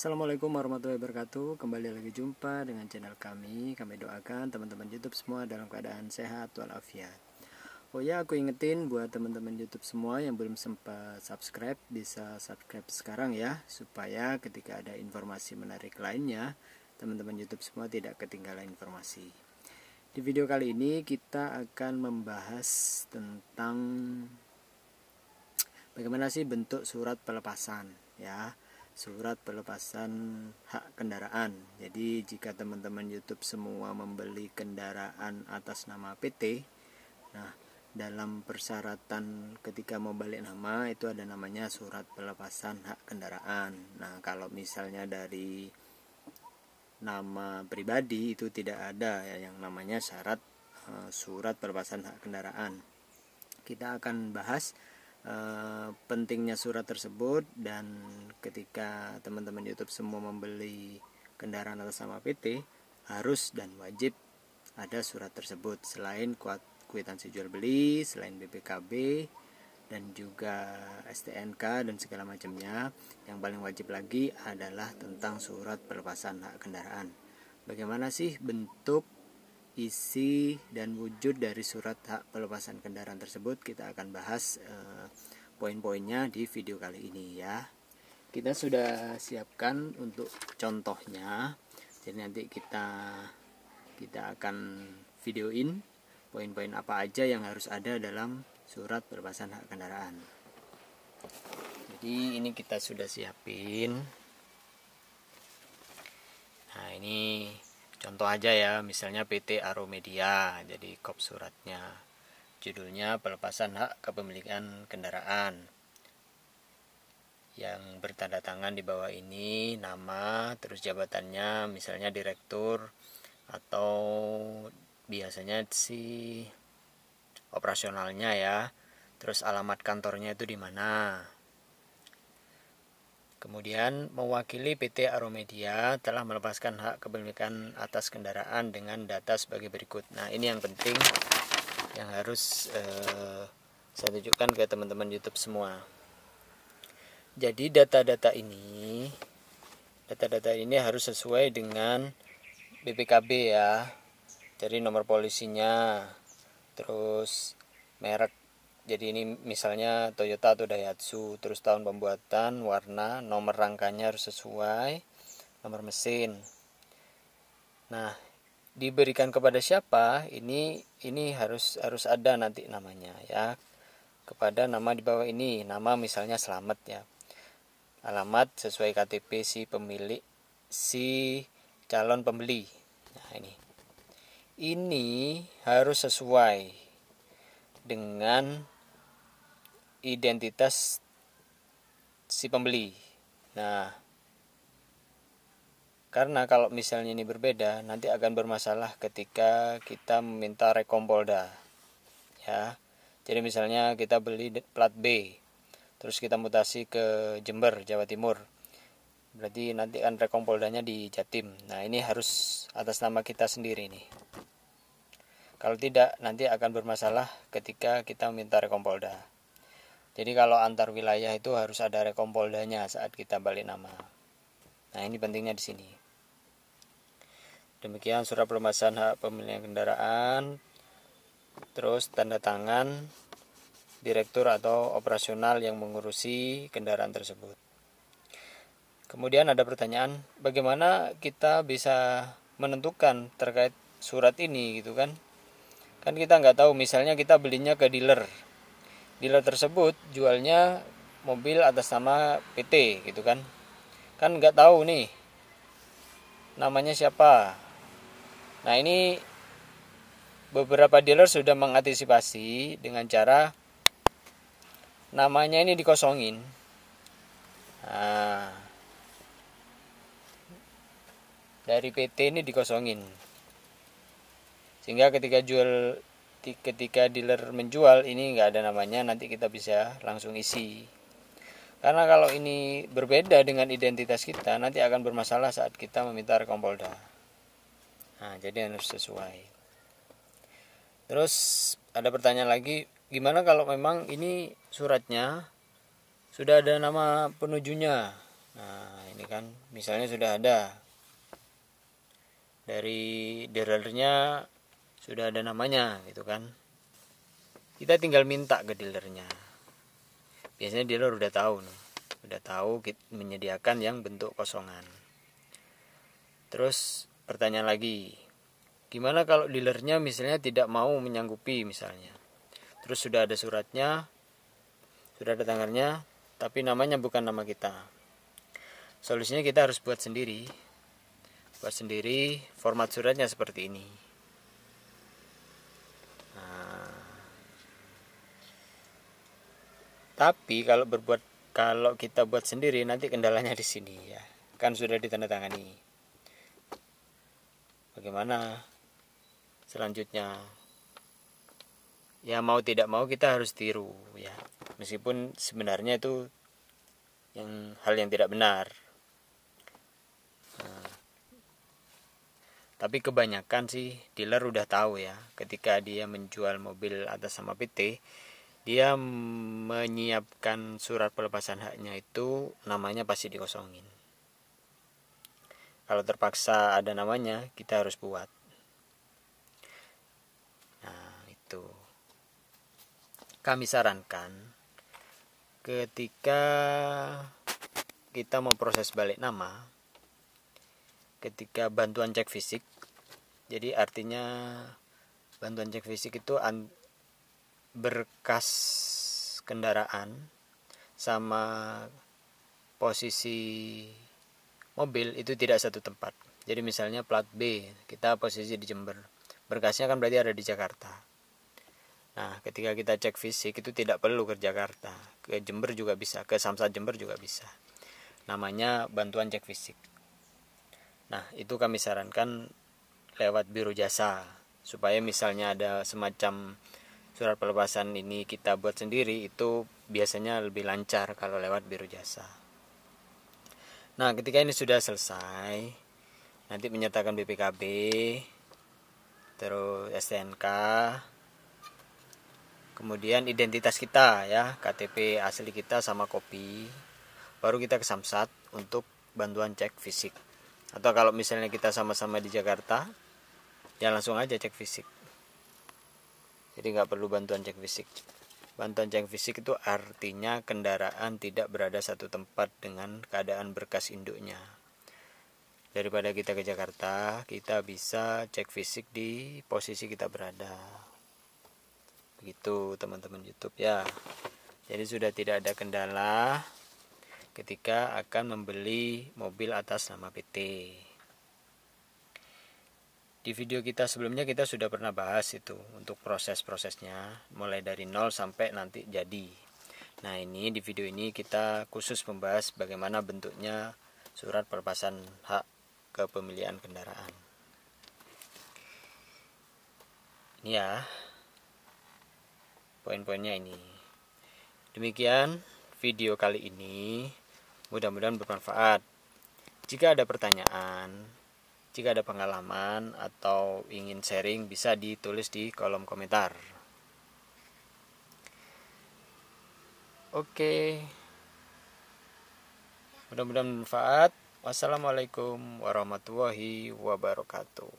Assalamualaikum warahmatullahi wabarakatuh. Kembali lagi jumpa dengan channel kami. Kami doakan teman-teman YouTube semua dalam keadaan sehat walafiat. Oh ya, aku ingetin buat teman-teman YouTube semua yang belum sempat subscribe, bisa subscribe sekarang ya, supaya ketika ada informasi menarik lainnya, teman-teman YouTube semua tidak ketinggalan informasi. Di video kali ini kita akan membahas tentang bagaimana sih bentuk surat pelepasan ya. Surat pelepasan hak kendaraan. Jadi jika teman-teman YouTube semua membeli kendaraan atas nama PT, nah dalam persyaratan ketika mau balik nama itu ada namanya surat pelepasan hak kendaraan. Nah kalau misalnya dari nama pribadi itu tidak ada ya yang namanya syarat surat pelepasan hak kendaraan. Kita akan bahas pentingnya surat tersebut, dan ketika teman-teman YouTube semua membeli kendaraan atas nama PT harus dan wajib ada surat tersebut, selain kwitansi jual beli, selain BPKB dan juga STNK dan segala macamnya. Yang paling wajib lagi adalah tentang surat pelepasan hak kendaraan. Bagaimana sih bentuk, isi dan wujud dari surat hak pelepasan kendaraan tersebut? Kita akan bahas poin-poinnya di video kali ini ya. Kita sudah siapkan untuk contohnya, jadi nanti kita akan videoin poin-poin apa aja yang harus ada dalam surat pelepasan hak kendaraan. Jadi ini kita sudah siapin. Nah ini contoh aja ya, misalnya PT Aromedia, jadi kop suratnya, judulnya pelepasan hak kepemilikan kendaraan. Yang bertanda tangan di bawah ini nama, terus jabatannya misalnya direktur atau biasanya si operasionalnya ya. Terus alamat kantornya itu di mana. Kemudian mewakili PT Aromedia telah melepaskan hak kepemilikan atas kendaraan dengan data sebagai berikut. Nah ini yang penting yang harus saya tunjukkan ke teman-teman YouTube semua. Jadi data-data ini harus sesuai dengan BPKB ya. Jadi nomor polisinya, terus merek. Jadi ini misalnya Toyota atau Daihatsu, terus tahun pembuatan, warna, nomor rangkanya harus sesuai, nomor mesin. Nah, diberikan kepada siapa? Ini harus ada nanti namanya ya. Kepada nama di bawah ini, nama misalnya Slamet ya. Alamat sesuai KTP si pemilik, si calon pembeli. Nah, ini harus sesuai dengan identitas si pembeli. Nah, karena kalau misalnya ini berbeda, nanti akan bermasalah ketika kita meminta rekompolda. Ya. Jadi misalnya kita beli plat B, terus kita mutasi ke Jember, Jawa Timur. Berarti nanti kan rekompoldanya di Jatim. Nah, ini harus atas nama kita sendiri nih. Kalau tidak, nanti akan bermasalah ketika kita meminta rekompolda. Jadi kalau antar wilayah itu harus ada rekompoldanya saat kita balik nama. Nah, ini pentingnya di sini. Demikian surat pelepasan hak pemilikan kendaraan, terus tanda tangan direktur atau operasional yang mengurusi kendaraan tersebut. Kemudian ada pertanyaan, bagaimana kita bisa menentukan terkait surat ini gitu kan? Kan kita nggak tahu, misalnya kita belinya ke dealer tersebut jualnya mobil atas nama PT gitu kan nggak tahu nih namanya siapa. Nah ini beberapa dealer sudah mengantisipasi dengan cara namanya ini dikosongin. Nah, dari PT ini dikosongin, sehingga ketika dealer menjual ini nggak ada namanya, nanti kita bisa langsung isi. Karena kalau ini berbeda dengan identitas kita, nanti akan bermasalah saat kita meminta rekompolda. Nah, jadi harus sesuai. Terus ada pertanyaan lagi, gimana kalau memang ini suratnya sudah ada nama penujunya? Nah ini kan misalnya sudah ada dari dealernya, sudah ada namanya gitu kan, kita tinggal minta ke dealernya. Biasanya dealer udah tahu nih, udah tahu menyediakan yang bentuk kosongan. Terus pertanyaan lagi, gimana kalau dealernya misalnya tidak mau menyanggupi misalnya, terus sudah ada suratnya, sudah ada tanggalnya, tapi namanya bukan nama kita. Solusinya kita harus buat sendiri. Buat sendiri, format suratnya seperti ini. Nah, tapi kalau kita buat sendiri nanti kendalanya di sini ya. Kan sudah ditandatangani. Bagaimana selanjutnya? Ya mau tidak mau kita harus tiru ya. Meskipun sebenarnya itu hal yang tidak benar. Nah, tapi kebanyakan sih dealer udah tahu ya, ketika dia menjual mobil atas nama PT, dia menyiapkan surat pelepasan haknya itu namanya pasti dikosongin. Kalau terpaksa ada namanya, kita harus buat. Nah itu, kami sarankan ketika kita mau proses balik nama, ketika bantuan cek fisik, jadi artinya bantuan cek fisik itu berkas kendaraan sama posisi mobil itu tidak satu tempat. Jadi misalnya plat B, kita posisi di Jember, berkasnya kan berarti ada di Jakarta. Nah ketika kita cek fisik itu tidak perlu ke Jakarta, ke Jember juga bisa, ke Samsat Jember juga bisa. Namanya bantuan cek fisik. Nah itu kami sarankan lewat biro jasa, supaya misalnya ada semacam surat pelepasan ini kita buat sendiri, itu biasanya lebih lancar kalau lewat biro jasa. Nah ketika ini sudah selesai, nanti menyertakan BPKB, terus STNK, kemudian identitas kita ya, KTP asli kita sama kopi, baru kita ke Samsat untuk bantuan cek fisik. Atau kalau misalnya kita sama-sama di Jakarta, ya langsung aja cek fisik. Jadi nggak perlu bantuan cek fisik. Bantuan cek fisik itu artinya kendaraan tidak berada satu tempat dengan keadaan berkas induknya. Daripada kita ke Jakarta, kita bisa cek fisik di posisi kita berada. Begitu teman-teman YouTube ya. Jadi sudah tidak ada kendala ketika akan membeli mobil atas nama PT. Di video kita sebelumnya kita sudah pernah bahas itu untuk proses-prosesnya, mulai dari nol sampai nanti jadi. Nah ini di video ini kita khusus membahas bagaimana bentuknya surat pelepasan hak kepemilikan kendaraan. Ini ya poin-poinnya ini. Demikian video kali ini, mudah-mudahan bermanfaat. Jika ada pertanyaan, jika ada pengalaman atau ingin sharing, bisa ditulis di kolom komentar. Oke, mudah-mudahan bermanfaat. Wassalamualaikum warahmatullahi wabarakatuh.